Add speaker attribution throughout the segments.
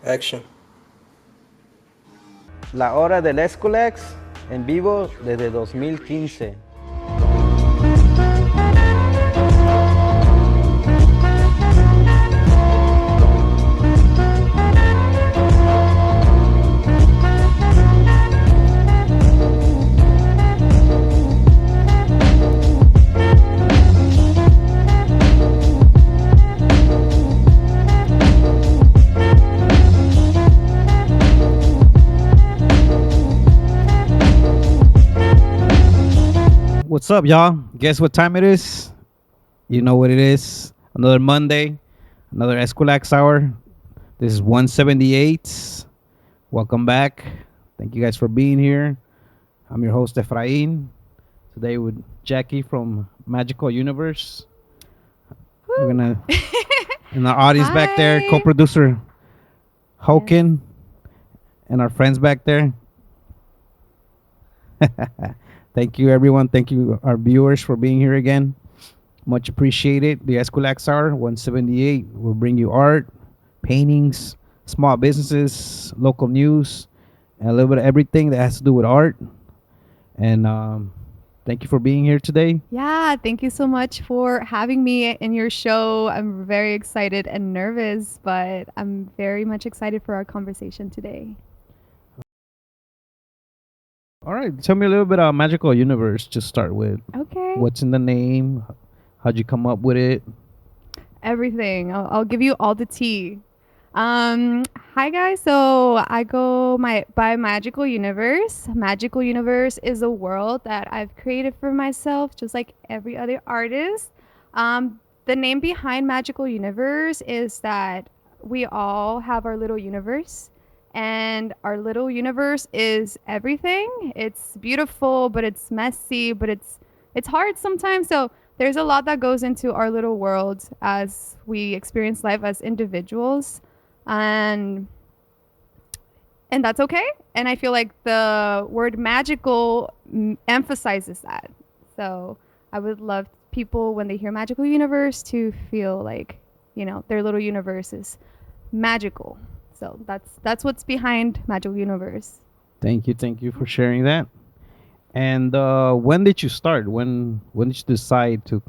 Speaker 1: Action.
Speaker 2: La hora del Eskwilax en vivo desde 2015.
Speaker 3: What's up, y'all? Guess what time it is? You know what it is. Another Monday, another Eskwilax hour. This is 178. Welcome back. Thank you guys for being here. I'm your host, Efrain. Today with Jackie from MagicalYouniverse. We're going to, and our audience back there,
Speaker 4: Hi.
Speaker 3: co-producer Hokin, and our friends back there. Thank you, everyone. Thank you, our viewers, for being here again. Much appreciated. The Eskwilax Hour 178 will bring you art, paintings, small businesses, local news, and a little bit of everything that has to do with art. And thank you for being here today.
Speaker 4: Yeah, thank you so much for having me in your show. I'm very excited and nervous, but I'm very much excited for our conversation today.
Speaker 3: All right, tell me a little bit about MagicalYouniverse to start with.
Speaker 4: Okay.
Speaker 3: What's in the name? How'd you come up with it?
Speaker 4: Everything. I'll give you all the tea. Hi guys. So I go by Magical Universe. Magical Universe is a world that I've created for myself, just like every other artist. The name behind Magical Universe is that we all have our little universe, and our little universe is everything. It's beautiful, but it's messy, but it's hard sometimes. So there's a lot that goes into our little world as we experience life as individuals, and that's okay. And I feel like the word magical emphasizes that. So I would love people, when they hear magical universe, to feel like, their little universe is magical. So that's what's behind Magical Universe.
Speaker 3: Thank you for sharing that. And when did you start? When did you decide to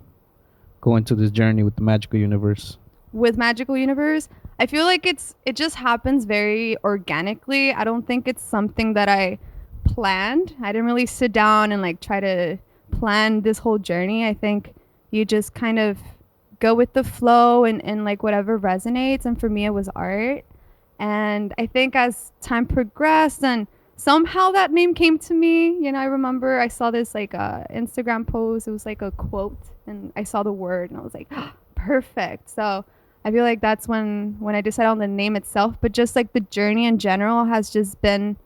Speaker 3: go into this journey with the Magical Universe?
Speaker 4: With Magical Universe, I feel like it just happens very organically. I don't think it's something that I planned. I didn't really sit down and like try to plan this whole journey. I think you just kind of go with the flow and like whatever resonates. And for me, it was art. And I think as time progressed and somehow that name came to me, I remember I saw this like Instagram post. It was like a quote, and I saw the word and I was like, perfect. So I feel like that's when I decided on the name itself, but just like the journey in general has just been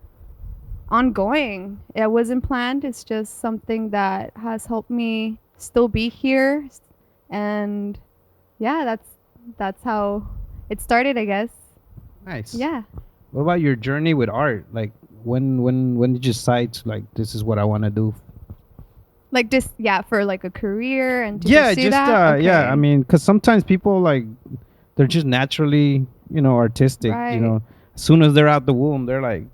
Speaker 4: ongoing. It wasn't planned. It's just something that has helped me still be here. And yeah, that's how it started, I guess.
Speaker 3: Nice.
Speaker 4: Yeah.
Speaker 3: What about your journey with art? Like when did you decide to, like, this is what I want to do?
Speaker 4: Like just for like a career and to
Speaker 3: Yeah,
Speaker 4: pursue
Speaker 3: just
Speaker 4: that.
Speaker 3: yeah.
Speaker 4: Okay.
Speaker 3: I mean, because sometimes people, like, they're just naturally, artistic.
Speaker 4: Right.
Speaker 3: As soon as they're out the womb, they're like,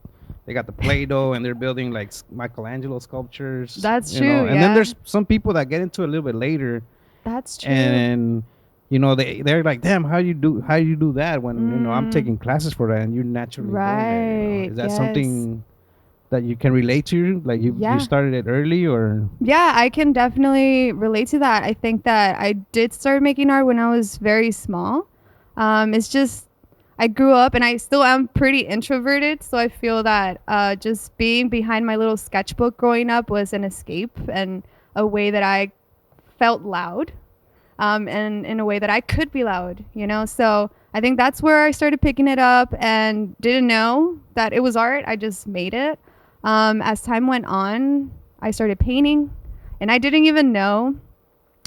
Speaker 3: they got the Play-Doh and they're building like Michelangelo sculptures.
Speaker 4: That's
Speaker 3: you know?
Speaker 4: true.
Speaker 3: And then
Speaker 4: Yeah.
Speaker 3: there's some people that get into it a little bit later,
Speaker 4: That's true.
Speaker 3: and they're like, damn, how you do that when I'm
Speaker 4: Mm.
Speaker 3: taking classes for that and you're naturally doing it.
Speaker 4: Right.
Speaker 3: Is that
Speaker 4: Yes.
Speaker 3: something that you can relate to? Like you
Speaker 4: Yeah.
Speaker 3: started it early, or?
Speaker 4: Yeah, I can definitely relate to that. I think that I did start making art when I was very small. It's just I grew up and I still am pretty introverted, so I feel that just being behind my little sketchbook growing up was an escape and a way that I felt loud, and in a way that I could be loud. So I think that's where I started picking it up and didn't know that it was art. I just made it. As time went on, I started painting, and I didn't even know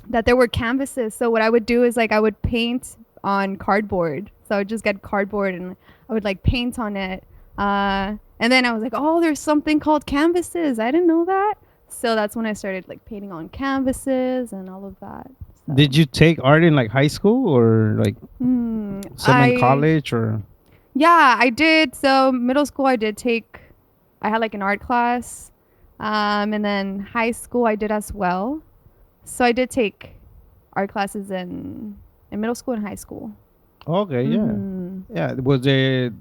Speaker 4: that there were canvases. So what I would do is like I would paint on cardboard. So I would just get cardboard and I would like paint on it. And then I was like, oh, there's something called canvases. I didn't know that. So that's when I started like painting on canvases and all of that. So.
Speaker 3: Did you take art in like high school or like some in college or?
Speaker 4: Yeah, I did. So middle school, I had like an art class, and then high school I did as well. So I did take art classes in middle school and high school.
Speaker 3: Okay, yeah.
Speaker 4: Mhm.
Speaker 3: Yeah, was it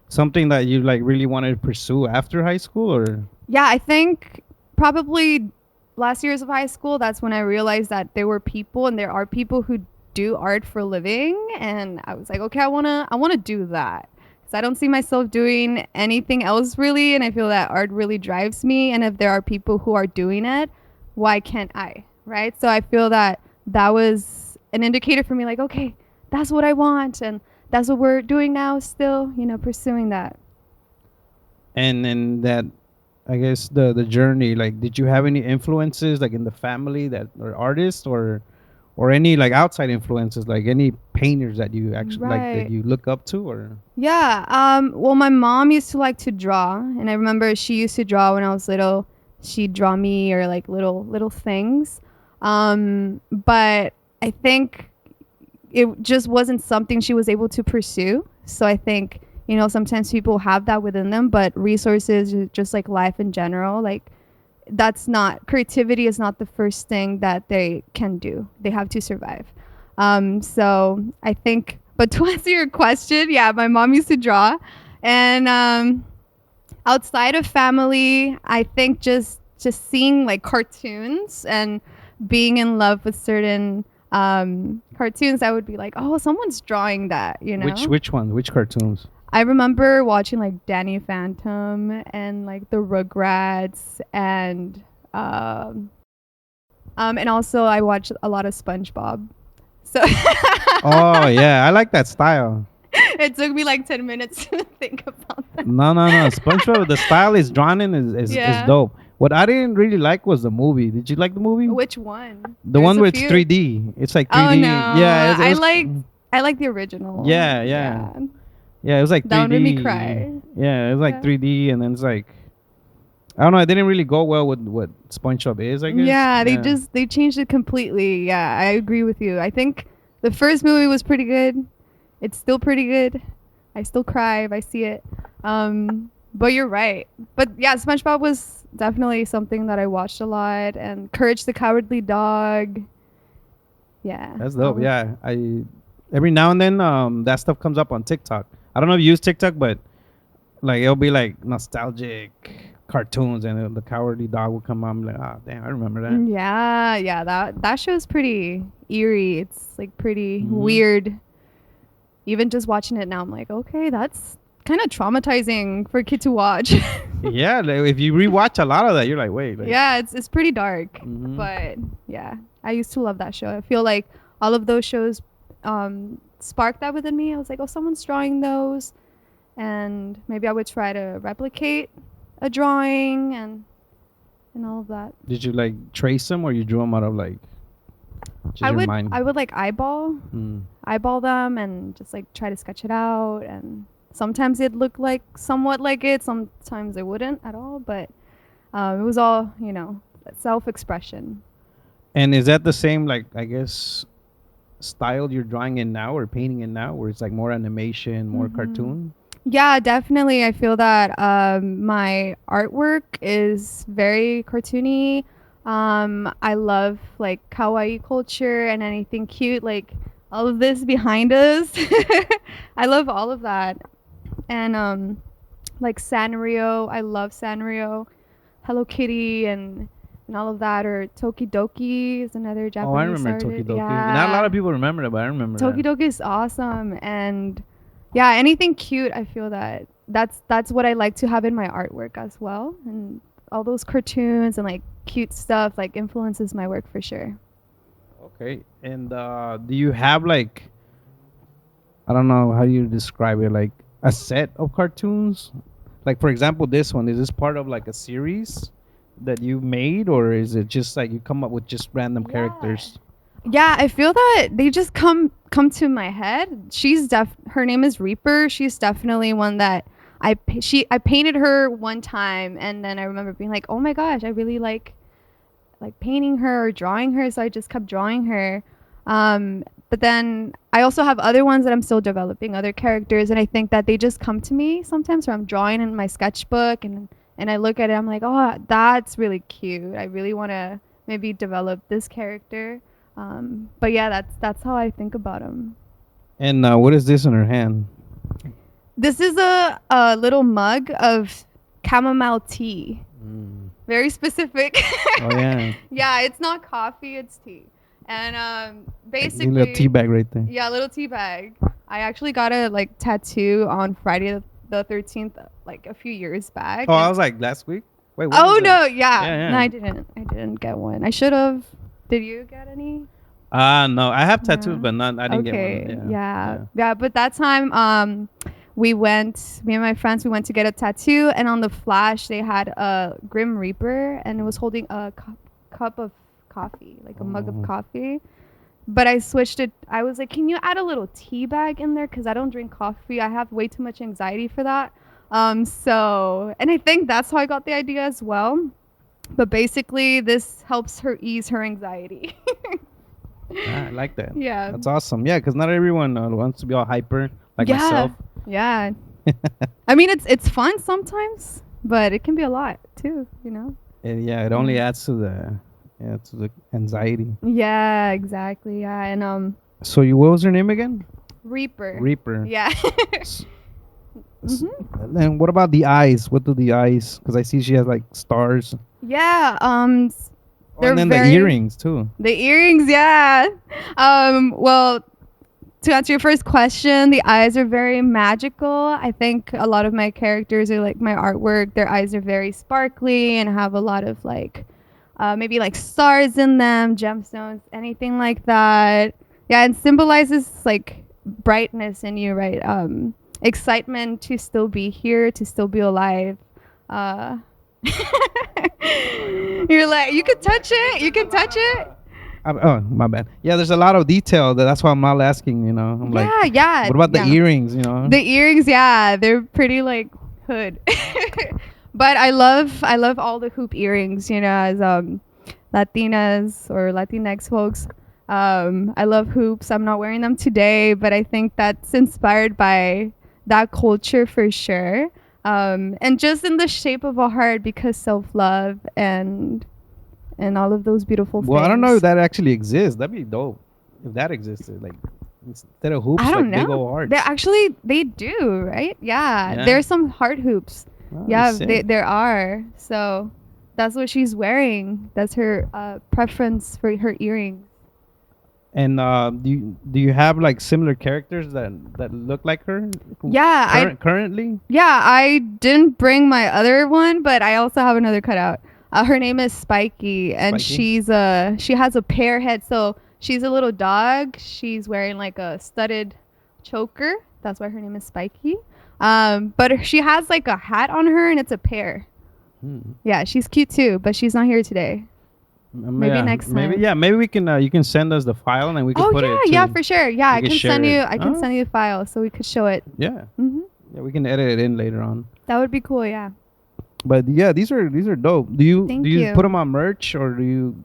Speaker 3: something that you like really wanted to pursue after high school, or?
Speaker 4: Yeah, I think probably last years of high school, that's when I realized that there were people and there are people who do art for a living, and I was like, okay, I wanna do that. Because I don't see myself doing anything else really, and I feel that art really drives me. And if there are people who are doing it, why can't I? Right? So I feel that that was an indicator for me, like, okay, that's what I want, and that's what we're doing now. Still, pursuing that.
Speaker 3: And then that, I guess the journey, like, did you have any influences like in the family that are artists, or any like outside influences, like any painters that you actually like that
Speaker 4: Right.
Speaker 3: you look up to, or?
Speaker 4: Yeah. Well, my mom used to like to draw, and I remember she used to draw when I was little. She'd draw me or like little things. But I think it just wasn't something she was able to pursue. So I think sometimes people have that within them, but resources, just like life in general, like that's not creativity is not the first thing that they can do. They have to survive. So I think, but to answer your question, yeah, my mom used to draw, and outside of family, I think just seeing like cartoons and being in love with certain cartoons, I would be like, oh, someone's drawing that,
Speaker 3: Which one? Which cartoons?
Speaker 4: I remember watching like Danny Phantom and like the Rugrats and also I watched a lot of SpongeBob. So
Speaker 3: Oh yeah, I like that style.
Speaker 4: it took me like 10 minutes to think about that.
Speaker 3: No. SpongeBob, the style is drawn in is
Speaker 4: Yeah.
Speaker 3: dope. What I didn't really like was the movie. Did you like the movie?
Speaker 4: Which one?
Speaker 3: The
Speaker 4: There's
Speaker 3: one
Speaker 4: a
Speaker 3: where it's
Speaker 4: few.
Speaker 3: 3D. It's like 3D.
Speaker 4: Oh no.
Speaker 3: Yeah,
Speaker 4: I like the original.
Speaker 3: Yeah, yeah. Yeah, it was like 3D.
Speaker 4: That one made me cry.
Speaker 3: Yeah, it was like
Speaker 4: Yeah.
Speaker 3: 3D, and then it's like, I don't know. It didn't really go well with what SpongeBob is, I guess.
Speaker 4: Yeah, they changed it completely. Yeah, I agree with you. I think the first movie was pretty good. It's still pretty good. I still cry if I see it. But you're right. But yeah, SpongeBob was definitely something that I watched a lot, and Courage the Cowardly Dog. Yeah.
Speaker 3: That's dope. Yeah, I every now and then that stuff comes up on TikTok. I don't know if you use TikTok, but like it'll be like nostalgic cartoons, and the Cowardly Dog will come on. I'm like, ah, damn, I remember that.
Speaker 4: Yeah, that show's pretty eerie. It's like pretty
Speaker 3: Mhm.
Speaker 4: weird. Even just watching it now, I'm like, okay, that's kind of traumatizing for a kid to watch.
Speaker 3: Yeah, like, if you rewatch a lot of that, you're like, wait. Like,
Speaker 4: Yeah, it's pretty dark.
Speaker 3: Mhm.
Speaker 4: But yeah, I used to love that show. I feel like all of those shows sparked that within me. I was like, oh, someone's drawing those, and maybe I would try to replicate a drawing and all of that.
Speaker 3: Did you like trace them, or you drew them out of like just
Speaker 4: I
Speaker 3: your
Speaker 4: would
Speaker 3: mind?
Speaker 4: I would like
Speaker 3: Mm.
Speaker 4: eyeball them and just like try to sketch it out, and sometimes it'd look like somewhat like it, sometimes it wouldn't at all, but it was all self-expression.
Speaker 3: And is that the same, like, I guess, style you're drawing in now or painting in now, where it's like more animation, more
Speaker 4: Mhm.
Speaker 3: cartoon?
Speaker 4: Yeah, definitely. I feel that my artwork is very cartoony. I love like kawaii culture and anything cute, like all of this behind us. I love all of that. And like Sanrio, I love Sanrio, Hello Kitty, and all of that. Or Tokidoki is another Japanese
Speaker 3: Oh, I remember
Speaker 4: artist.
Speaker 3: Tokidoki.
Speaker 4: Yeah,
Speaker 3: Not a lot of people remember it, but I remember that.
Speaker 4: Tokidoki is awesome, and yeah, anything cute. I feel that that's what I like to have in my artwork as well, and all those cartoons and like cute stuff like influences my work for sure.
Speaker 3: Okay. And do you have like, I don't know how you describe it, like a set of cartoons? Like, for example, this one, is this part of like a series that you made, or is it just like you come up with just random characters?
Speaker 4: Yeah, I feel that they just come to my head. Her name is Reaper. She's definitely one that I painted her one time, and then I remember being like, "Oh my gosh, I really like painting her or drawing her," so I just kept drawing her. But then I also have other ones that I'm still developing, other characters, and I think that they just come to me sometimes, or I'm drawing in my sketchbook and I look at it, I'm like, oh, that's really cute. I really want to maybe develop this character. But yeah, that's how I think about them.
Speaker 3: And what is this in her hand?
Speaker 4: This is a little mug of chamomile tea. Very specific.
Speaker 3: Oh yeah.
Speaker 4: Yeah, it's not coffee, it's tea. And basically,
Speaker 3: A little tea bag right there.
Speaker 4: Yeah, a little tea bag. I actually got a like tattoo on Friday the 13th, like a few years back.
Speaker 3: Oh, I was like last week. Wait. What
Speaker 4: Oh
Speaker 3: was
Speaker 4: no,
Speaker 3: that?
Speaker 4: yeah. No, I didn't get one. I should have. Did you get any?
Speaker 3: No, I have tattoos,
Speaker 4: Yeah.
Speaker 3: but not. I didn't
Speaker 4: Okay.
Speaker 3: get one.
Speaker 4: Yeah. But that time, me and my friends, we went to get a tattoo, and on the flash they had a Grim Reaper, and it was holding a cup of coffee, like a mug of coffee. But I switched it. I was like, can you add a little tea bag in there? Because I don't drink coffee. I have way too much anxiety for that. And I think that's how I got the idea as well. But basically, this helps her ease her anxiety.
Speaker 3: I like that.
Speaker 4: Yeah.
Speaker 3: That's awesome. Yeah, because not everyone wants to be all hyper like myself.
Speaker 4: Yeah. I mean, it's fun sometimes, but it can be a lot too, you know?
Speaker 3: And yeah, it only adds to the anxiety.
Speaker 4: Yeah, exactly. Yeah. And
Speaker 3: So what was her name again?
Speaker 4: Reaper.
Speaker 3: Reaper.
Speaker 4: Yeah.
Speaker 3: And what about the eyes? What do the eyes? Because I see she has like stars.
Speaker 4: Yeah.
Speaker 3: And then the earrings too.
Speaker 4: The earrings, yeah. Well, to answer your first question, the eyes are very magical. I think a lot of my characters are like my artwork. Their eyes are very sparkly and have a lot of like maybe like stars in them, gemstones, anything like that. Yeah, and symbolizes like brightness in you, right? Excitement to still be here, to still be alive. You're like, you can touch it. You can touch it.
Speaker 3: Oh, my bad. Yeah, there's a lot of detail. That's why I'm not asking. I'm like,
Speaker 4: Yeah.
Speaker 3: what about the earrings?
Speaker 4: The earrings, yeah, they're pretty like hood. But I love all the hoop earrings. As Latinas or Latinx folks. I love hoops. I'm not wearing them today, but I think that's inspired by that culture for sure. And just in the shape of a heart, because self-love and all of those beautiful things.
Speaker 3: Well, I don't know if that actually exists. That'd be dope if that existed. Like instead of hoops,
Speaker 4: I don't
Speaker 3: like
Speaker 4: know.
Speaker 3: big old hearts.
Speaker 4: They do, right? Yeah. There's some heart hoops.
Speaker 3: Oh,
Speaker 4: Yeah,
Speaker 3: sick.
Speaker 4: there are. So that's what she's wearing. That's her preference for her earrings.
Speaker 3: And do you have like similar characters that look like her?
Speaker 4: Yeah,
Speaker 3: Currently.
Speaker 4: Yeah, I didn't bring my other one, but I also have another cutout. Her name is Spiky, and
Speaker 3: Spiky?
Speaker 4: she has a pear head. So she's a little dog. She's wearing like a studded choker. That's why her name is Spiky. But she has like a hat on her, and it's a pear. Yeah, she's cute too, but she's not here today. Maybe next time.
Speaker 3: Maybe we can. You can send us the file, and we can put it.
Speaker 4: Yeah, for sure. Yeah, I can send you. I can
Speaker 3: Oh.
Speaker 4: send you the file so we could show it.
Speaker 3: Yeah.
Speaker 4: Hmm.
Speaker 3: Yeah, we can edit it in later on.
Speaker 4: That would be cool. Yeah.
Speaker 3: But yeah, these are dope. Do you
Speaker 4: Thank
Speaker 3: do you
Speaker 4: you.
Speaker 3: put them on merch, or do you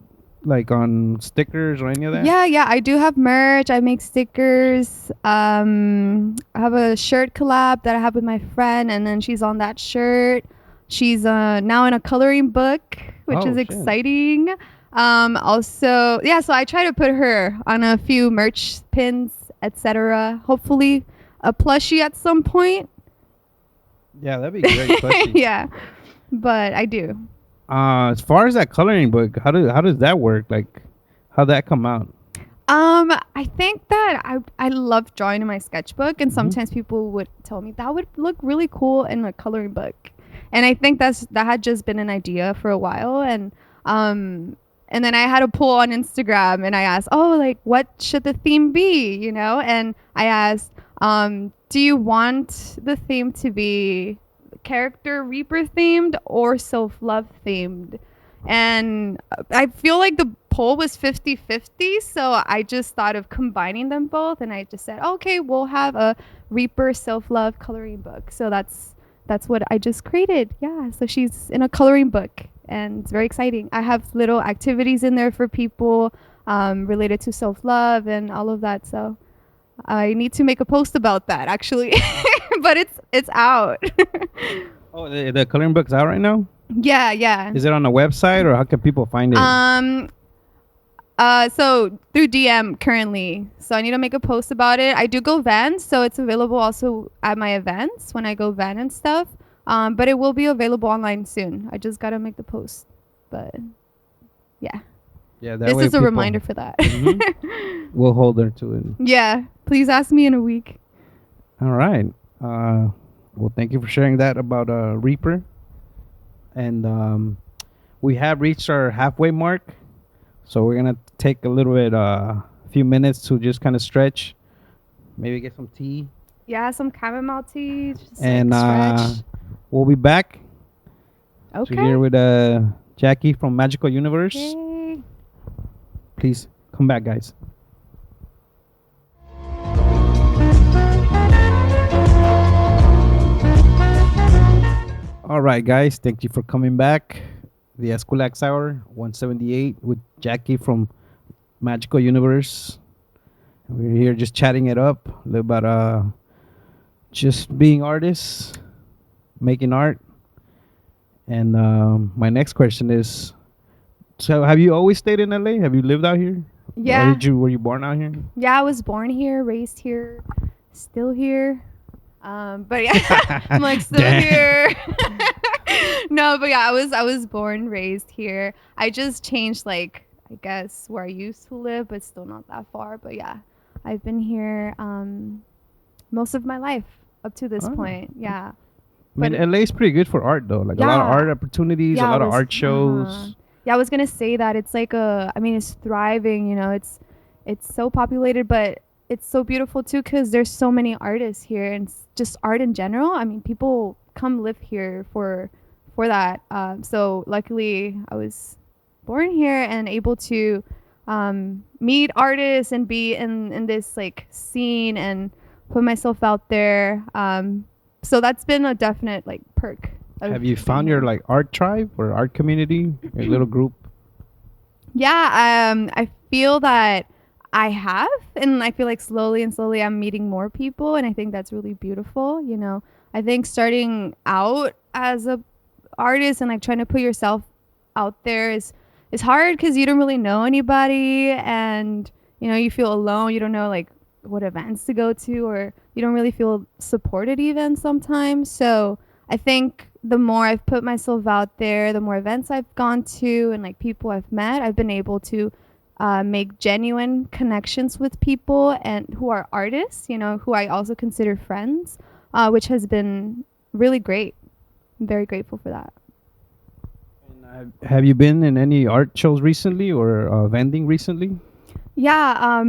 Speaker 3: like on stickers or any of that?
Speaker 4: Yeah, I do have merch. I make stickers. I have a shirt collab that I have with my friend, and then she's on that shirt. She's now in a coloring book, which
Speaker 3: Oh,
Speaker 4: is
Speaker 3: shit.
Speaker 4: exciting. Also, yeah, so I try to put her on a few merch pins, etc. Hopefully a plushie at some point.
Speaker 3: Yeah, that'd be great. Plushie.
Speaker 4: Yeah, but I do.
Speaker 3: As far as that coloring book, how does that work? Like, how'd that come out?
Speaker 4: I think that I love drawing in my sketchbook, and sometimes people would tell me that would look really cool in a coloring book, and I think that had just been an idea for a while, and then I had a poll on Instagram, and I asked, oh, like, what should the theme be, and I asked, do you want the theme to be character Reaper themed or self-love themed? And I feel like the poll was 50-50, so I just thought of combining them both, and I just said, okay, we'll have a Reaper self-love coloring book. So that's what I just created. Yeah, so she's in a coloring book, and it's very exciting. I have little activities in there for people. related to self-love and all of that. So I need to make a post about that actually, but it's out.
Speaker 3: Oh, the coloring book's out right now.
Speaker 4: Yeah, yeah.
Speaker 3: Is it on a website or how can people find it?
Speaker 4: So through DM currently. So I need to make a post about it. I do go Vans, so it's available also at my events when I go van and stuff. But it will be available online soon. I just gotta make the post. But yeah,
Speaker 3: Yeah, that
Speaker 4: this
Speaker 3: way
Speaker 4: is a
Speaker 3: people-
Speaker 4: reminder for that.
Speaker 3: We'll hold her to it.
Speaker 4: Yeah, please ask me in a week.
Speaker 3: All right. Well, thank you for sharing that about Reaper. And we have reached our halfway mark, so we're gonna take a little bit, a few minutes to just kind of stretch, maybe get some tea,
Speaker 4: Yeah, some chamomile tea. Just
Speaker 3: and
Speaker 4: stretch.
Speaker 3: we'll be back
Speaker 4: Okay.
Speaker 3: to here with Jackie from Magical Universe.
Speaker 4: Okay.
Speaker 3: Please come back, guys. All right, guys. Thank you for coming back. The Eskwilax Hour 178 with Jackie from Magical Universe. We're here just chatting it up a little about just being artists, making art. And my next question is: so, have you always stayed in LA? Have you lived out here?
Speaker 4: Yeah.
Speaker 3: Or were you born out here?
Speaker 4: Yeah, I was born here, raised here, still here. But yeah, I'm like still
Speaker 3: Damn.
Speaker 4: here. No, but yeah, I was born, raised here. I just changed like I guess where I used to live, but still not that far. But yeah, I've been here most of my life up to this
Speaker 3: Oh.
Speaker 4: point. Yeah.
Speaker 3: I mean,
Speaker 4: But-
Speaker 3: LA is pretty good for art, though. Like a lot of
Speaker 4: Yeah.
Speaker 3: art opportunities, a
Speaker 4: Yeah,
Speaker 3: lot
Speaker 4: it
Speaker 3: of
Speaker 4: was-
Speaker 3: art shows.
Speaker 4: uh-huh. Yeah, I was gonna say that it's like I mean, it's thriving. You know, it's so populated, but it's so beautiful too because there's so many artists here and just art in general. I mean, people come live here for that. So luckily, I was born here and able to meet artists and be in this like scene and put myself out there. So that's been a definite like perk. of
Speaker 3: Have you
Speaker 4: being
Speaker 3: found your
Speaker 4: here.
Speaker 3: like art tribe or art community, your little group?
Speaker 4: Yeah, I feel that I have, and I feel like slowly and slowly I'm meeting more people, and I think that's really beautiful. You know, I think starting out as a artist and like trying to put yourself out there is hard because you don't really know anybody, and you know you feel alone. You don't know like what events to go to, or you don't really feel supported even sometimes. So I think the more I've put myself out there, the more events I've gone to and like people I've met, I've been able to make genuine connections with people and who are artists, you know, who I also consider friends, which has been really great. I'm very grateful for that.
Speaker 3: And, have you been in any art shows recently or vending recently?
Speaker 4: Yeah,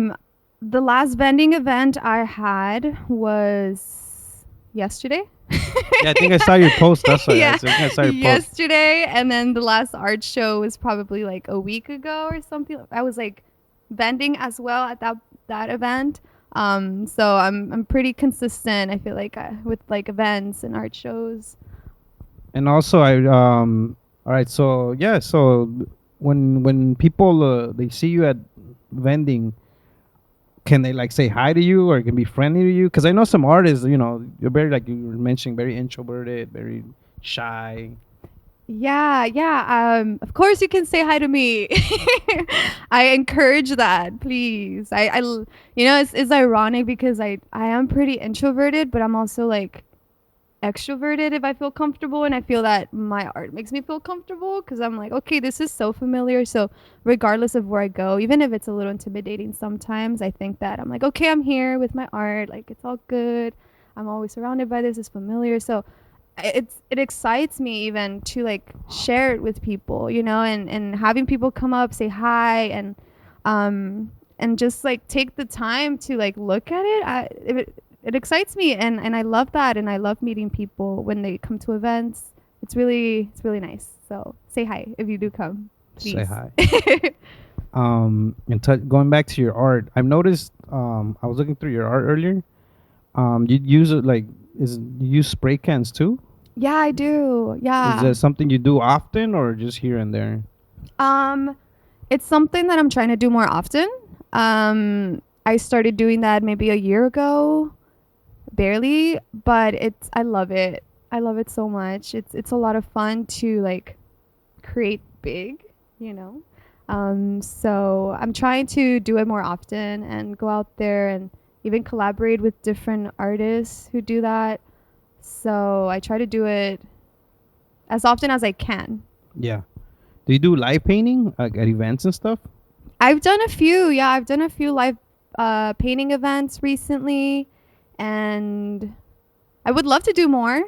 Speaker 4: the last vending event I had was yesterday.
Speaker 3: Yeah, I think I saw your post. That's why
Speaker 4: Yeah,
Speaker 3: I think I saw your post.
Speaker 4: yesterday, and then the last art show was probably like a week ago or something. I was like vending as well at that event. So I'm pretty consistent. I feel like with like events and art shows.
Speaker 3: And also, all right. So yeah, so when people they see you at vending, can they like say hi to you or can be friendly to you? Because I know some artists, you know, you're very like you were mentioning, very introverted, very shy.
Speaker 4: Yeah. Of course you can say hi to me. I encourage that, please. You know, it's ironic because I am pretty introverted, but I'm also like extroverted if I feel comfortable, and I feel that my art makes me feel comfortable because I'm like, okay, this is so familiar. So regardless of where I go, even if it's a little intimidating sometimes, I think that I'm like, okay, I'm here with my art, like it's all good. I'm always surrounded by this, it's familiar. So it excites me even to like share it with people, you know, and having people come up, say hi, and just like take the time to like look at it. It excites me, and I love that, and I love meeting people when they come to events. It's really nice. So say hi if you do come. Please.
Speaker 3: Say hi. And going back to your art, I've noticed. I was looking through your art earlier. You use it like you use spray cans too?
Speaker 4: Yeah, I do. Yeah.
Speaker 3: Is that something you do often or just here and there?
Speaker 4: It's something that I'm trying to do more often. I started doing that maybe a year ago, barely, but I love it. I love it so much. It's a lot of fun to like create big, you know. So I'm trying to do it more often and go out there and even collaborate with different artists who do that. So I try to do it as often as I can.
Speaker 3: Yeah. Do you do live painting like at events and stuff?
Speaker 4: I've done a few. Yeah, I've done a few live painting events recently, and I would love to do more.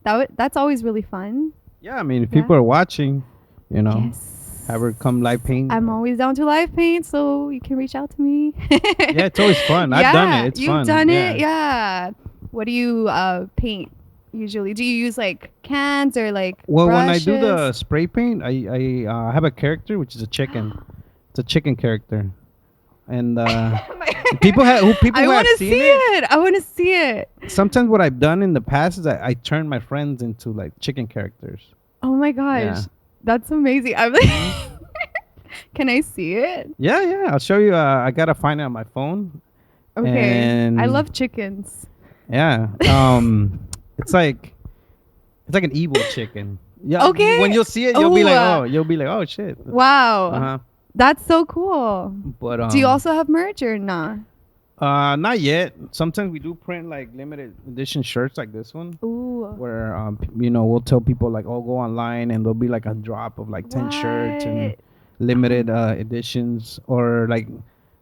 Speaker 4: That's always really fun.
Speaker 3: Yeah, I mean, if
Speaker 4: Yeah.
Speaker 3: people are watching, you know,
Speaker 4: Yes.
Speaker 3: have her come live paint.
Speaker 4: I'm always down to live paint, so you can reach out to me.
Speaker 3: Yeah, it's always fun. I've done it. It's
Speaker 4: you've
Speaker 3: fun.
Speaker 4: done
Speaker 3: Yeah.
Speaker 4: it. Yeah. What do you paint usually? Do you use like cans or like
Speaker 3: Well,
Speaker 4: brushes?
Speaker 3: when I do the spray paint, I have a character which is a chicken. It's a chicken character, and people have
Speaker 4: I
Speaker 3: who have
Speaker 4: want to
Speaker 3: seen
Speaker 4: see
Speaker 3: it.
Speaker 4: it. I want to see it.
Speaker 3: Sometimes what I've done in the past is I turn my friends into like chicken characters.
Speaker 4: Oh my gosh.
Speaker 3: Yeah.
Speaker 4: That's amazing. I'm like, can I see it?
Speaker 3: Yeah, yeah. I'll show you. I gotta find it on my phone.
Speaker 4: Okay.
Speaker 3: And
Speaker 4: I love chickens.
Speaker 3: Yeah. It's like an evil chicken. Yeah.
Speaker 4: Okay.
Speaker 3: When you'll see it, you'll be like,
Speaker 4: Ooh.
Speaker 3: you'll be like, oh shit.
Speaker 4: Wow.
Speaker 3: Uh-huh.
Speaker 4: That's so cool.
Speaker 3: But
Speaker 4: Do you also have merch or not?
Speaker 3: not yet. Sometimes we do print like limited edition shirts like this one,
Speaker 4: Ooh.
Speaker 3: where we'll tell people like, oh, go online and there'll be like a drop of like 10 shirts and
Speaker 4: What?
Speaker 3: limited editions, or like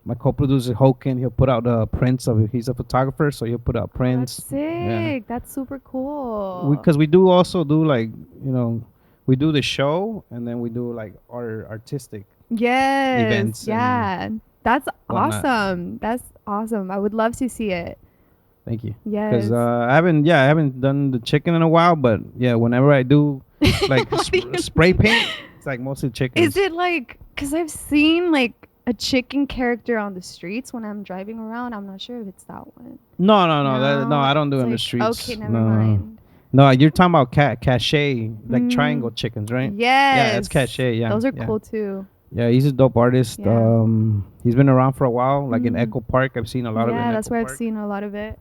Speaker 3: my co-producer Hoken, he'll put out prints of. He's a photographer, so he'll put out
Speaker 4: That's
Speaker 3: prints.
Speaker 4: sick.
Speaker 3: Yeah.
Speaker 4: That's super cool.
Speaker 3: Because we do also do like we do the show and then we do like our artistic
Speaker 4: Yes.
Speaker 3: events
Speaker 4: Yeah. That's
Speaker 3: whatnot.
Speaker 4: awesome. That's awesome. I would love to see it.
Speaker 3: Thank you.
Speaker 4: Yes.
Speaker 3: Because I haven't done the chicken in a while, but yeah, whenever I do like
Speaker 4: What do you
Speaker 3: spray paint, it's like mostly chicken.
Speaker 4: Is it like, because I've seen like a chicken character on the streets when I'm driving around. I'm not sure if it's that one.
Speaker 3: No, I don't do it
Speaker 4: It's
Speaker 3: in the
Speaker 4: like,
Speaker 3: streets.
Speaker 4: Okay, never
Speaker 3: No.
Speaker 4: mind.
Speaker 3: No, you're talking about cachet, like
Speaker 4: Mm.
Speaker 3: triangle chickens, right?
Speaker 4: Yes.
Speaker 3: Yeah, it's cachet. Yeah,
Speaker 4: Those are
Speaker 3: yeah.
Speaker 4: cool too.
Speaker 3: Yeah, he's a dope artist.
Speaker 4: Yeah.
Speaker 3: He's been around for a while, like in
Speaker 4: Mhm.
Speaker 3: Echo Park. I've seen a lot of it.
Speaker 4: Yeah,
Speaker 3: in
Speaker 4: that's
Speaker 3: Echo
Speaker 4: where
Speaker 3: Park.
Speaker 4: I've seen a lot of it.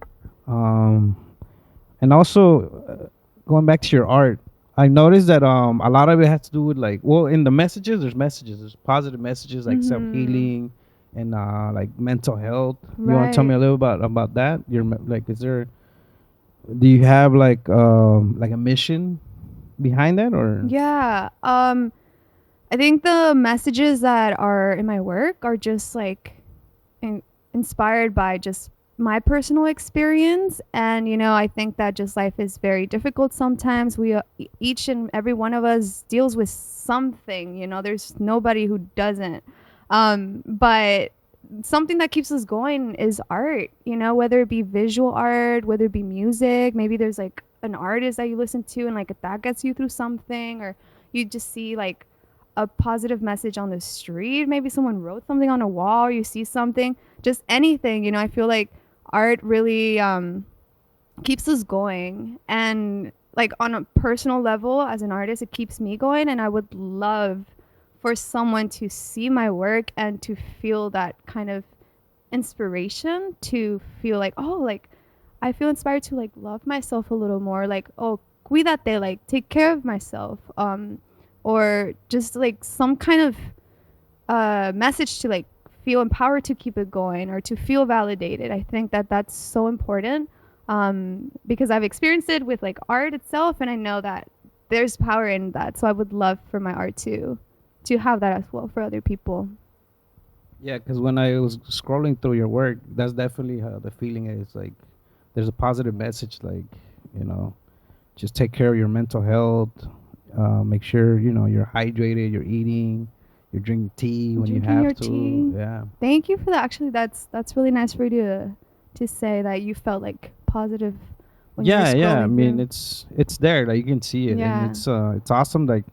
Speaker 3: And also going back to your art, I noticed that a lot of it has to do with like, well, in the messages, there's positive messages like
Speaker 4: Mhm.
Speaker 3: self-healing and like mental health. You want to tell me a little about that? Like, do you have like a mission behind that, or?
Speaker 4: Yeah. I think the messages that are in my work are just like inspired by just my personal experience. And, I think that just life is very difficult sometimes. Each and every one of us deals with something, there's nobody who doesn't. But something that keeps us going is art, whether it be visual art, whether it be music. Maybe there's like an artist that you listen to and like that gets you through something, or you just see like a positive message on the street. Maybe someone wrote something on a wall, or you see something, just anything. I feel like art really keeps us going, and like on a personal level as an artist, it keeps me going. And I would love for someone to see my work and to feel that kind of inspiration, to feel like, oh, like I feel inspired to like love myself a little more, like, oh, cuídate, like take care of myself, or just like some kind of message to like feel empowered to keep it going, or to feel validated. I think that that's so important, because I've experienced it with like art itself, and I know that there's power in that. So I would love for my art to have that as well for other people.
Speaker 3: Yeah, because when I was scrolling through your work, that's definitely how the feeling is. Like, there's a positive message, like, just take care of your mental health. Make sure, you're hydrated, you're eating, you're drinking tea when you
Speaker 4: Drinking
Speaker 3: have
Speaker 4: your
Speaker 3: to.
Speaker 4: tea.
Speaker 3: Yeah.
Speaker 4: Thank you for that. Actually, that's really nice for you to say that you felt like positive when you were
Speaker 3: Yeah. I
Speaker 4: scrolling
Speaker 3: mean,
Speaker 4: through.
Speaker 3: it's there, like you can see it,
Speaker 4: Yeah.
Speaker 3: and it's awesome, like,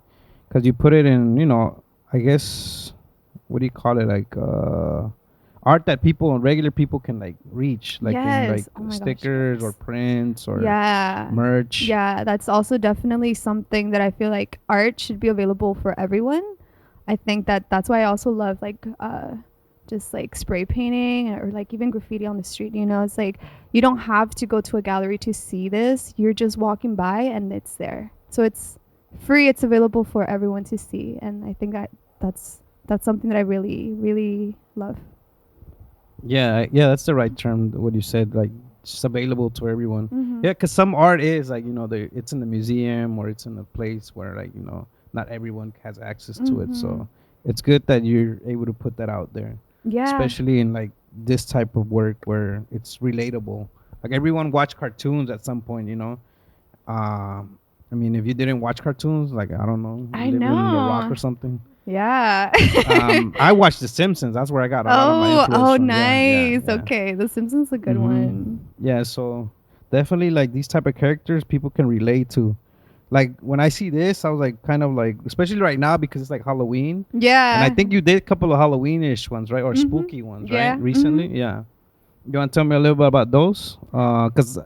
Speaker 3: because you put it in, I guess, what do you call it, like art that regular people can like reach, like in
Speaker 4: Yes.
Speaker 3: like
Speaker 4: Oh my gosh,
Speaker 3: stickers or
Speaker 4: yes.
Speaker 3: prints or
Speaker 4: Yeah.
Speaker 3: merch.
Speaker 4: Yeah, that's also definitely something that I feel like art should be available for everyone. I think that's why I also love like just like spray painting or like even graffiti on the street. You know, it's like you don't have to go to a gallery to see this. You're just walking by and it's there. So it's free. It's available for everyone to see, and I think that's something that I really love.
Speaker 3: Yeah, yeah, that's the right term. What you said, like just available to everyone.
Speaker 4: Mm-hmm.
Speaker 3: Yeah, because some art is like it's in the museum or it's in a place where like not everyone has access to it. So it's good that you're able to put that out there,
Speaker 4: Yeah.
Speaker 3: especially in like this type of work where it's relatable. Like everyone watch cartoons at some point, I mean, if you didn't watch cartoons, like I don't know,
Speaker 4: I
Speaker 3: living in the rock
Speaker 4: know.
Speaker 3: or something.
Speaker 4: Yeah.
Speaker 3: I watched The Simpsons. That's where I got a lot of my influence from.
Speaker 4: Nice.
Speaker 3: Yeah.
Speaker 4: Okay, The Simpsons is a good one.
Speaker 3: Yeah, so definitely like these type of characters people can relate to. Like when I see this, I was like kind of like, especially right now because it's like Halloween.
Speaker 4: Yeah.
Speaker 3: And I think you did a couple of Halloweenish ones, right? Or
Speaker 4: Mhm.
Speaker 3: spooky ones,
Speaker 4: Yeah.
Speaker 3: right? Recently, yeah. You want to tell me a little bit about those? Because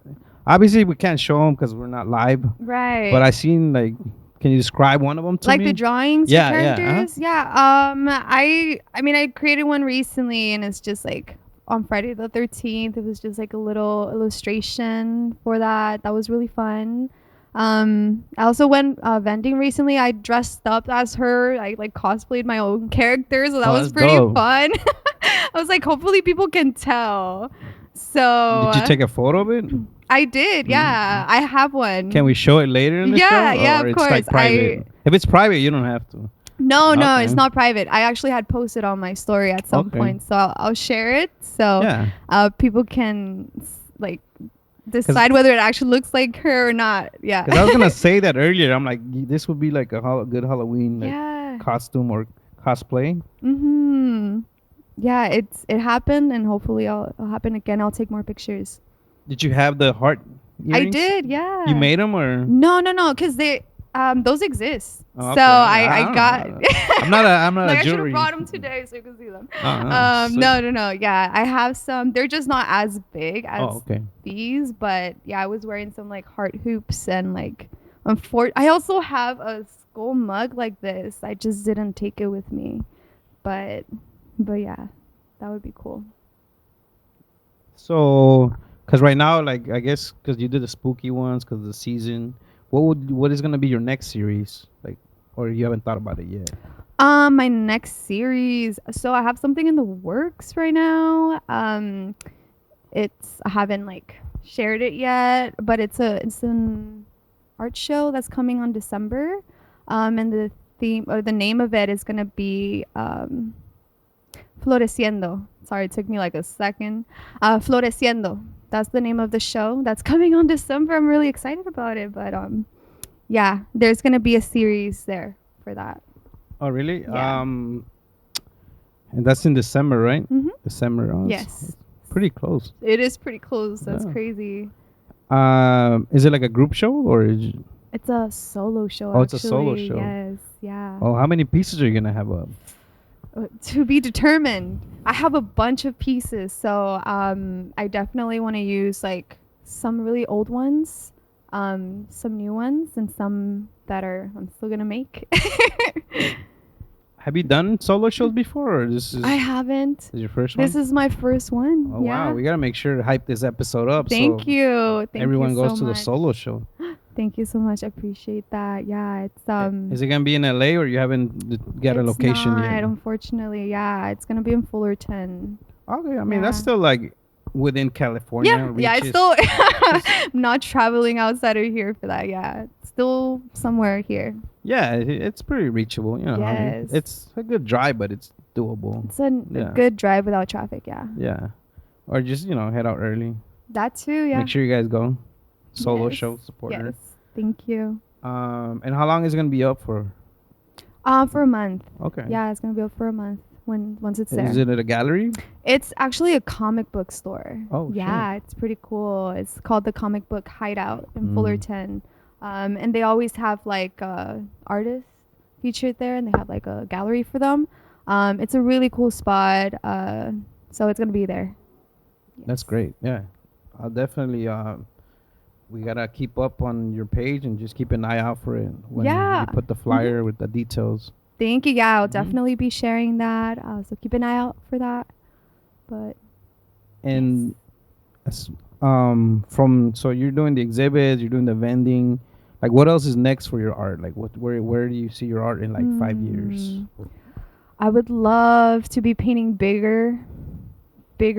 Speaker 3: obviously we can't show them because we're not live.
Speaker 4: Right.
Speaker 3: But I seen like, can you describe one of them to
Speaker 4: like
Speaker 3: me?
Speaker 4: the drawings
Speaker 3: Yeah,
Speaker 4: for
Speaker 3: yeah, uh-huh.
Speaker 4: characters. Yeah. I mean I created one recently and it's just like on Friday the 13th. It was just like a little illustration for that. That was really fun. I also went vending recently. I dressed up as her. I like cosplayed my own character, so that
Speaker 3: Oh,
Speaker 4: was
Speaker 3: that's
Speaker 4: pretty
Speaker 3: dope.
Speaker 4: fun. I was like, hopefully people can tell. So
Speaker 3: Did you take a photo of it?
Speaker 4: I did, yeah. I have one.
Speaker 3: Can we show it later in the show?
Speaker 4: Yeah, yeah,
Speaker 3: Or
Speaker 4: of
Speaker 3: it's like
Speaker 4: course.
Speaker 3: private? If it's private, you don't have to.
Speaker 4: No,
Speaker 3: Okay.
Speaker 4: it's not private. I actually had posted on my story at some
Speaker 3: Okay.
Speaker 4: point, so I'll share it so
Speaker 3: Yeah.
Speaker 4: people can like decide whether it actually looks like her or not. Yeah.
Speaker 3: Because I was gonna say that earlier. I'm like, this would be like a good Halloween like,
Speaker 4: Yeah.
Speaker 3: costume or cosplay.
Speaker 4: Yeah, it happened, and hopefully it'll happen again. I'll take more pictures.
Speaker 3: Did you have the heart
Speaker 4: I
Speaker 3: earrings?
Speaker 4: did, yeah.
Speaker 3: You made them or?
Speaker 4: No, because they those exist.
Speaker 3: Oh,
Speaker 4: so
Speaker 3: okay.
Speaker 4: I
Speaker 3: don't
Speaker 4: got.
Speaker 3: know. I'm not
Speaker 4: like
Speaker 3: a
Speaker 4: I should have
Speaker 3: jewelry.
Speaker 4: brought them today so you can see them.
Speaker 3: Sweet.
Speaker 4: No. Yeah, I have some. They're just not as big as
Speaker 3: okay.
Speaker 4: these, but yeah, I was wearing some like heart hoops and like. I also have a skull mug like this. I just didn't take it with me, but yeah, that would be cool.
Speaker 3: So, because right now, like I guess, because you did the spooky ones, because of the season, what is gonna be your next series, like, or you haven't thought about it yet?
Speaker 4: My next series. So I have something in the works right now. I haven't like shared it yet, but it's an art show that's coming on December. And the theme or the name of it is gonna be Floreciendo. Sorry, it took me like a second. Floreciendo. That's the name of the show that's coming on December. I'm really excited about it, but yeah, there's gonna be a series there for that.
Speaker 3: Oh, really?
Speaker 4: Yeah.
Speaker 3: And that's in December, right?
Speaker 4: Mhm.
Speaker 3: December. Oh,
Speaker 4: Yes.
Speaker 3: pretty close.
Speaker 4: It is pretty close. That's
Speaker 3: Yeah.
Speaker 4: crazy.
Speaker 3: Is it like a group show or?
Speaker 4: It's a solo show.
Speaker 3: Oh, it's a solo
Speaker 4: actually.
Speaker 3: show.
Speaker 4: Yes. Yeah.
Speaker 3: Oh, how many pieces are you gonna have up?
Speaker 4: To be determined. I have a bunch of pieces, so I definitely want to use like some really old ones, some new ones, and some that I'm still gonna make.
Speaker 3: Have you done solo shows before, or this is?
Speaker 4: I haven't.
Speaker 3: Is your first one?
Speaker 4: This is my first one.
Speaker 3: Oh
Speaker 4: yeah.
Speaker 3: wow, we gotta make sure to hype this episode up.
Speaker 4: Thank
Speaker 3: so
Speaker 4: you. Thank
Speaker 3: everyone
Speaker 4: you
Speaker 3: goes
Speaker 4: so
Speaker 3: to the
Speaker 4: much.
Speaker 3: solo show.
Speaker 4: Thank you so much. I appreciate that. Yeah, it's
Speaker 3: Is it gonna be in LA or you haven't get a
Speaker 4: it's
Speaker 3: location
Speaker 4: not,
Speaker 3: yet?
Speaker 4: Unfortunately, yeah, it's gonna be in Fullerton.
Speaker 3: Okay, I mean
Speaker 4: Yeah.
Speaker 3: that's still like within California.
Speaker 4: Yeah, it's
Speaker 3: reaches.
Speaker 4: still I'm not traveling outside of here for that. Yeah, it's still somewhere here.
Speaker 3: Yeah, it's pretty reachable. You know, I mean,
Speaker 4: Yes.
Speaker 3: it's a good drive, but it's doable.
Speaker 4: It's a
Speaker 3: Yeah.
Speaker 4: good drive without traffic. Yeah,
Speaker 3: Yeah, or just head out early.
Speaker 4: that too. Yeah.
Speaker 3: Make sure you guys go. Solo
Speaker 4: Yes.
Speaker 3: show, support her.
Speaker 4: Yes, thank you.
Speaker 3: And how long is it gonna be up for?
Speaker 4: For a month.
Speaker 3: Okay.
Speaker 4: Yeah, it's gonna be up for a month once it's there.
Speaker 3: Is it at a gallery?
Speaker 4: It's actually a comic book store.
Speaker 3: Oh,
Speaker 4: yeah, it's pretty cool. It's called the Comic Book Hideout in
Speaker 3: Mm.
Speaker 4: Fullerton, and they always have like artists featured there, and they have like a gallery for them. It's a really cool spot. So it's gonna be there.
Speaker 3: That's great. Yeah, I'll definitely. We gotta keep up on your page and just keep an eye out for it when
Speaker 4: Yeah.
Speaker 3: you put the flyer with the details.
Speaker 4: Thank you. Yeah, I'll
Speaker 3: Mhm.
Speaker 4: definitely be sharing that. So keep an eye out for that. But
Speaker 3: And as- from so you're doing the exhibits, you're doing the vending. Like, what else is next for your art? Like, where do you see your art in like 5 years?
Speaker 4: I would love to be painting bigger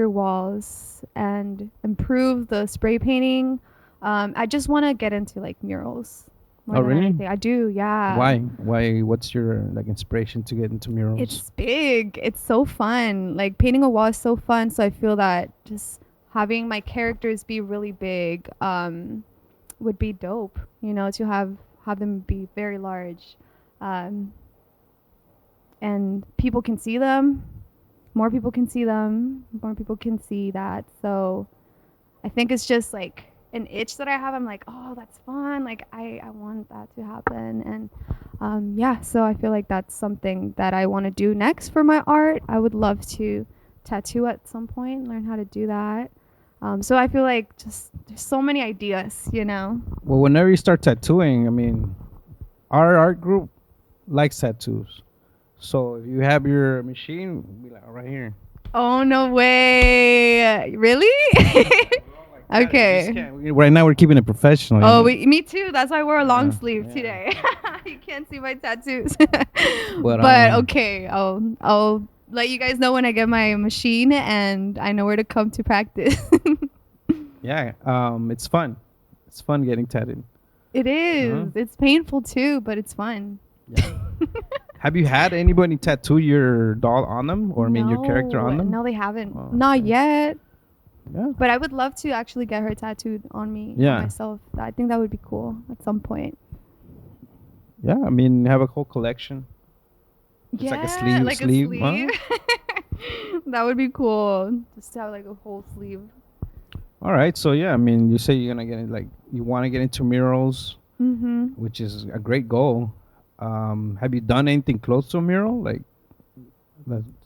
Speaker 4: walls and improve the spray painting. I just want to get into like murals more
Speaker 3: Oh,
Speaker 4: than
Speaker 3: really?
Speaker 4: anything. I do, yeah.
Speaker 3: Why? Why? What's your like inspiration to get into murals?
Speaker 4: It's big. It's so fun. Like painting a wall is so fun. So I feel that just having my characters be really big would be dope. You know, to have them be very large, um, and people can see them. More people can see them. More people can see that. So I think it's just like an itch that I have. I'm like, oh, that's fun. Like I want that to happen. And yeah, so I feel like that's something that I want to do next for my art. I would love to tattoo at some point, learn how to do that. So I feel like just there's so many ideas, you know.
Speaker 3: Well, whenever you start tattooing, I mean, our art group likes tattoos. So if you have your machine, be like, right here.
Speaker 4: Oh no way! Really?
Speaker 3: We just
Speaker 4: Okay.
Speaker 3: can't. Right now, we're keeping it professional. you
Speaker 4: Oh,
Speaker 3: know?
Speaker 4: me too. That's why I wore a long
Speaker 3: Yeah,
Speaker 4: sleeve
Speaker 3: yeah.
Speaker 4: today. You can't see my tattoos.
Speaker 3: But,
Speaker 4: But okay, I'll let you guys know when I get my machine and I know where to come to practice.
Speaker 3: Yeah, it's fun. It's fun getting tattooed.
Speaker 4: It is.
Speaker 3: Uh-huh.
Speaker 4: It's painful too, but it's fun.
Speaker 3: Yeah. Have you had anybody tattoo your doll on them, or I mean your character on them?
Speaker 4: No, they haven't.
Speaker 3: Oh,
Speaker 4: Not
Speaker 3: okay.
Speaker 4: yet.
Speaker 3: Yeah.
Speaker 4: But I would love to actually get her tattooed on me,
Speaker 3: Yeah.
Speaker 4: on myself. I think that would be cool at some point.
Speaker 3: Yeah, I mean, have a whole collection. It's
Speaker 4: Yeah,
Speaker 3: like a sleeve.
Speaker 4: like a
Speaker 3: sleeve.
Speaker 4: sleeve. That would be cool. Just to have like a whole sleeve.
Speaker 3: All right. So yeah, I mean, you say you're gonna get it, like you want to get into murals,
Speaker 4: Mm-hmm.
Speaker 3: which is a great goal. Have you done anything close to a mural, like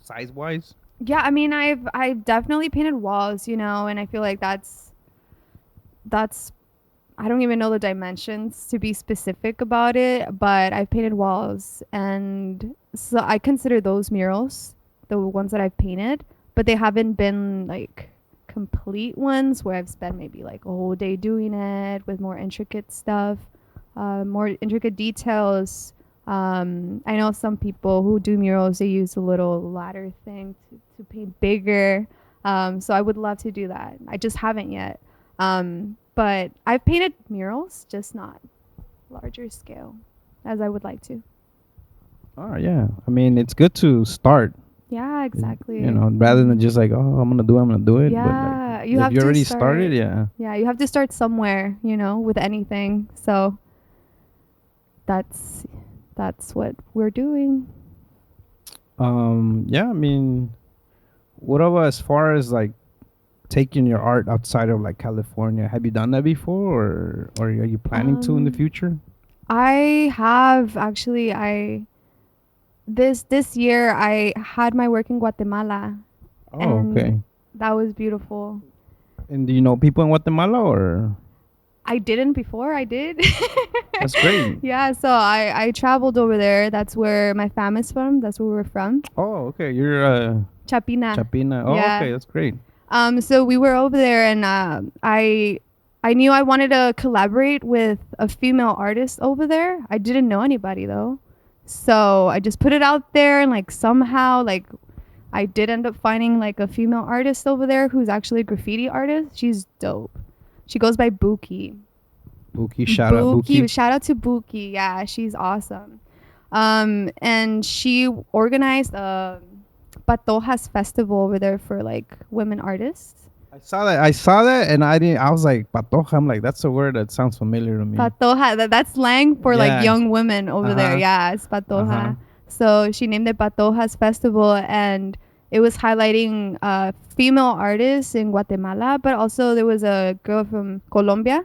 Speaker 3: size wise?
Speaker 4: Yeah, I mean, I've definitely painted walls, you know, and I feel like that's I don't even know the dimensions to be specific about it, but I've painted walls, and so I consider those murals, the ones that I've painted, but they haven't been like complete ones where I've spent maybe like a whole day doing it with more intricate stuff, more intricate details. I know some people who do murals, they use a little ladder thing to paint bigger. So I would love to do that. I just haven't yet. But I've painted murals, just not larger scale as I would like to.
Speaker 3: Oh yeah, I mean, it's good to start.
Speaker 4: Yeah, exactly.
Speaker 3: You know, rather than just like, oh, I'm gonna do it.
Speaker 4: Yeah,
Speaker 3: But like,
Speaker 4: you
Speaker 3: if
Speaker 4: have
Speaker 3: you
Speaker 4: to
Speaker 3: already
Speaker 4: start.
Speaker 3: started, yeah.
Speaker 4: Yeah, you have to start somewhere, you know, with anything. So that's what we're doing.
Speaker 3: Yeah, I mean, what about as far as like taking your art outside of like California? Have you done that before, or are you planning to in the future?
Speaker 4: I have actually. This year I had my work in Guatemala.
Speaker 3: Oh,
Speaker 4: and
Speaker 3: okay.
Speaker 4: That was beautiful.
Speaker 3: And do you know people in Guatemala, or?
Speaker 4: I didn't before. I did.
Speaker 3: That's great.
Speaker 4: Yeah, so I traveled over there. That's where my family's from. That's where we're from.
Speaker 3: Oh, okay. You're
Speaker 4: Chapina.
Speaker 3: Chapina. Oh,
Speaker 4: Yeah.
Speaker 3: okay. That's great.
Speaker 4: So we were over there, and I knew I wanted to collaborate with a female artist over there. I didn't know anybody though, so I just put it out there, and like somehow like I did end up finding like a female artist over there who's actually a graffiti artist. She's dope. She goes by Buki.
Speaker 3: Buki, shout out Buki.
Speaker 4: Shout out to Buki. Yeah, she's awesome. And she organized a Patojas festival over there for like women artists.
Speaker 3: I saw that, and I didn't. I was like, patoja. I'm like, that's a word that sounds familiar to me.
Speaker 4: Patoja, that's slang for
Speaker 3: Yeah.
Speaker 4: like young women over there.
Speaker 3: Uh-huh.
Speaker 4: Yeah, it's Patoja.
Speaker 3: Uh-huh.
Speaker 4: So she named it Patojas Festival, and it was highlighting female artists in Guatemala, but also there was a girl from Colombia,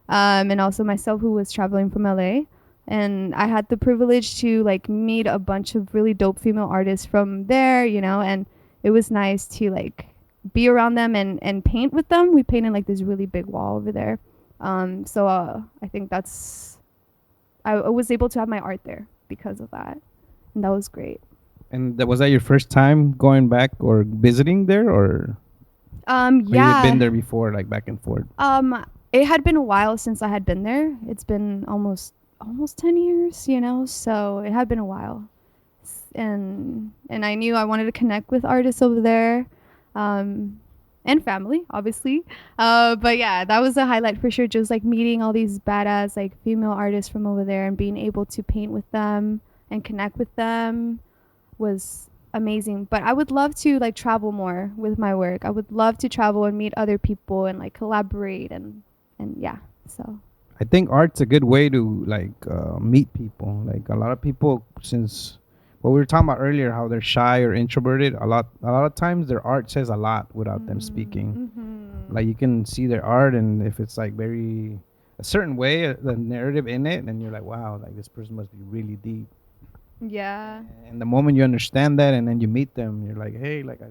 Speaker 4: and also myself who was traveling from LA. And I had the privilege to like meet a bunch of really dope female artists from there, you know, and it was nice to like be around them and paint with them. We painted like this really big wall over there. So I think I was able to have my art there because of that. and that was great.
Speaker 3: And was that your first time going back or visiting there, or you had been
Speaker 4: Yeah.
Speaker 3: there before, like back and forth?
Speaker 4: It had been a while since I had been there. It's been almost 10 years, so it had been a while. And I knew I wanted to connect with artists over there. And family, obviously. But yeah, that was a highlight for sure. Just like meeting all these badass like female artists from over there and being able to paint with them and connect with them was amazing. But I would love to like travel more with my work. I would love to travel and meet other people and like collaborate and yeah. So
Speaker 3: I think art's a good way to like meet people. Like a lot of people, since what we were talking about earlier, how they're shy or introverted. A lot of times their art says a lot without them speaking. Like you can see their art, and if it's like very a certain way, the narrative in it, and you're like, wow, like this person must be really deep.
Speaker 4: yeah.
Speaker 3: And the moment you understand that, and then you meet them, you're like, hey, like I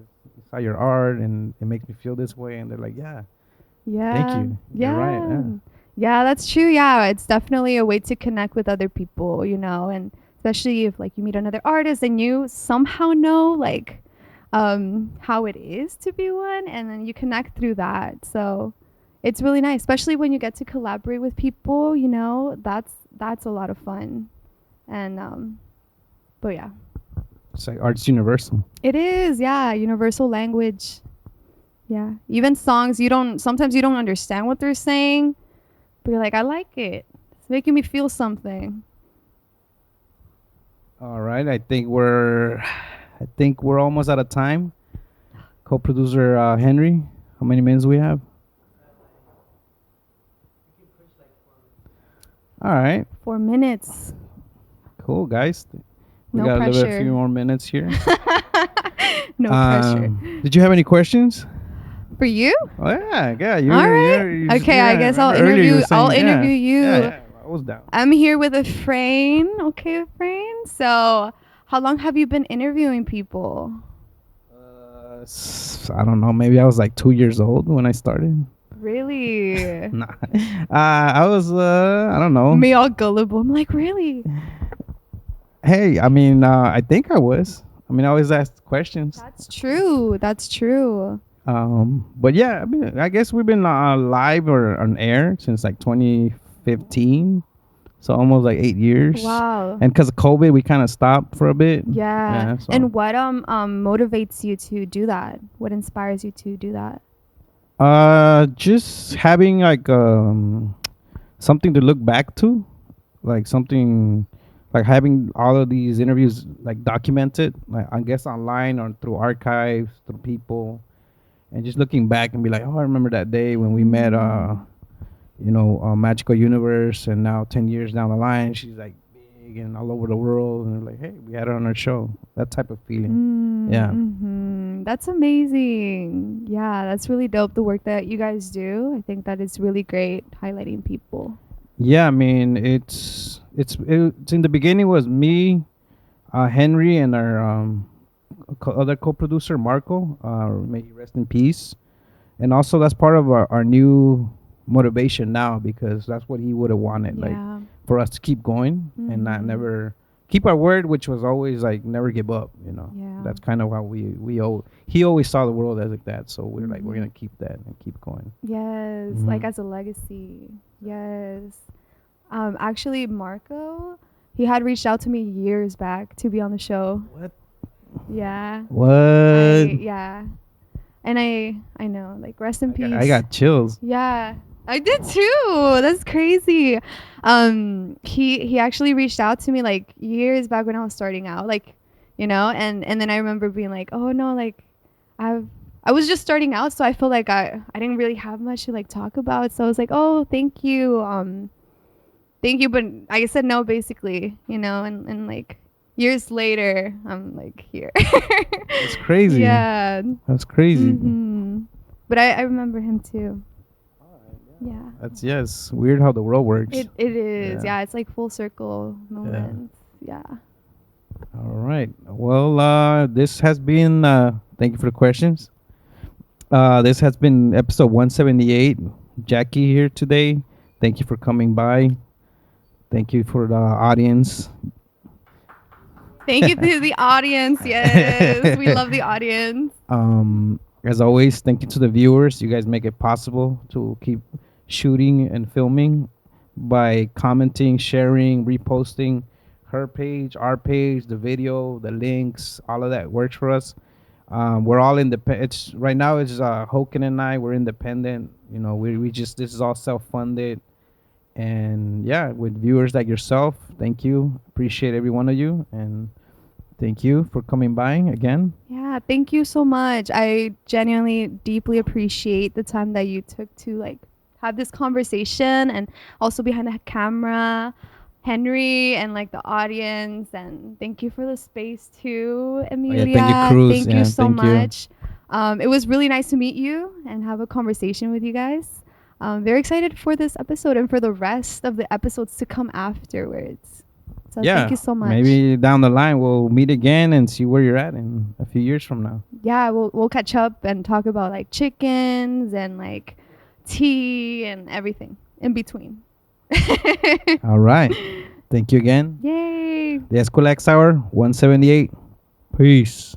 Speaker 3: saw your art, and it makes me feel this way, and they're like, yeah,
Speaker 4: Yeah.
Speaker 3: thank you. You're right. Yeah.
Speaker 4: Yeah, that's true. Yeah, it's definitely a way to connect with other people, and especially if like you meet another artist and you somehow know like how it is to be one and then you connect through that. So it's really nice, especially when you get to collaborate with people, that's a lot of fun. And but yeah.
Speaker 3: It's like art's universal.
Speaker 4: It is, yeah, universal language. Yeah. Even songs sometimes you don't understand what they're saying, but you're like, I like it. It's making me feel something.
Speaker 3: All right, I think we're almost out of time. Co-producer Henry, how many minutes we have? All right,
Speaker 4: 4 minutes.
Speaker 3: cool guys. We
Speaker 4: No
Speaker 3: got a little bit, a
Speaker 4: pressure.
Speaker 3: few more minutes here.
Speaker 4: No pressure.
Speaker 3: Did you have any questions?
Speaker 4: For you?
Speaker 3: Oh yeah. You,
Speaker 4: All right. Okay, I guess I'll
Speaker 3: remember earlier you
Speaker 4: interview.
Speaker 3: were saying,
Speaker 4: I'll interview you.
Speaker 3: Yeah, I was down.
Speaker 4: I'm here with Efrain. Okay, Efrain. So, how long have you been interviewing people?
Speaker 3: I don't know. Maybe I was like 2 years old when I started.
Speaker 4: Really?
Speaker 3: Nah, I was. I don't know.
Speaker 4: Me all gullible. I'm like, really?
Speaker 3: Hey, I mean, I think I was. I mean, I always ask questions.
Speaker 4: That's true. That's true.
Speaker 3: But yeah, I mean, I guess we've been live or on air since like 2015, so almost like 8 years.
Speaker 4: Wow.
Speaker 3: And because of COVID, we kind of stopped for a bit.
Speaker 4: Yeah.
Speaker 3: So.
Speaker 4: And what motivates you to do that? What inspires you to do that?
Speaker 3: Just having like something to look back to, like something like having all of these interviews like documented, like I guess online or through archives, through people, and just looking back and be like, oh, I remember that day when we met, Magical Universe, and now 10 years down the line, she's like big and all over the world, and they're like, hey, we had her on our show. That type of feeling. Yeah.
Speaker 4: That's amazing. Yeah, that's really dope. The work that you guys do, I think that is really great, highlighting people.
Speaker 3: Yeah, I mean, it's in the beginning was me, Henry, and our other co-producer Marco. May he rest in peace. And also that's part of our new motivation now, because that's what he would have wanted, like for us to keep going and not never keep our word, which was always like never give up.
Speaker 4: Yeah.
Speaker 3: That's kind of how he always saw the world as like that. So we're like, we're gonna keep that and keep going.
Speaker 4: Yes, like as a legacy. Yes. Actually, Marco, he had reached out to me years back to be on the show.
Speaker 3: What?
Speaker 4: Yeah.
Speaker 3: What?
Speaker 4: Yeah. And I know, like, rest in peace.
Speaker 3: I got chills.
Speaker 4: Yeah, I did too. That's crazy. He actually reached out to me like years back when I was starting out, like, and then I remember being like, oh no, like, I was just starting out, so I feel like I didn't really have much to like talk about. So I was like, oh, thank you, but I said no, basically, and like years later, I'm like here.
Speaker 3: That's crazy.
Speaker 4: Yeah.
Speaker 3: That's crazy.
Speaker 4: But I remember him too. Yeah.
Speaker 3: That's it's weird how the world works.
Speaker 4: It is. Yeah, it's like full circle moments. Yeah.
Speaker 3: All right. Well, this has been thank you for the questions. This has been episode 178. Jackie here today. Thank you for coming by. Thank you for the audience.
Speaker 4: Thank you to the audience. Yes, we love the audience.
Speaker 3: As always, thank you to the viewers. You guys make it possible to keep shooting and filming by commenting, sharing, reposting her page, our page, the video, the links, all of that works for us. We're all independent. It's right now. It's Hoken and I. We're independent. You know, we just this is all self-funded, and yeah, with viewers like yourself, thank you. Appreciate every one of you, and thank you for coming by again.
Speaker 4: Yeah, thank you so much. I genuinely deeply appreciate the time that you took to like have this conversation, and also behind the camera, Henry, and like the audience. And thank you for the space too, Emilia.
Speaker 3: thank you, Cruz.
Speaker 4: Thank
Speaker 3: Yeah,
Speaker 4: you so
Speaker 3: thank you.
Speaker 4: much. It was really nice to meet you and have a conversation with you guys. Very excited for this episode and for the rest of the episodes to come afterwards. So
Speaker 3: Yeah,
Speaker 4: thank you so much.
Speaker 3: maybe down the line we'll meet again and see where you're at in a few years from now.
Speaker 4: Yeah, we'll catch up and talk about like chickens and like tea and everything in between.
Speaker 3: All right. Thank you again.
Speaker 4: Yay.
Speaker 3: The Eskwilax Hour 178. Peace.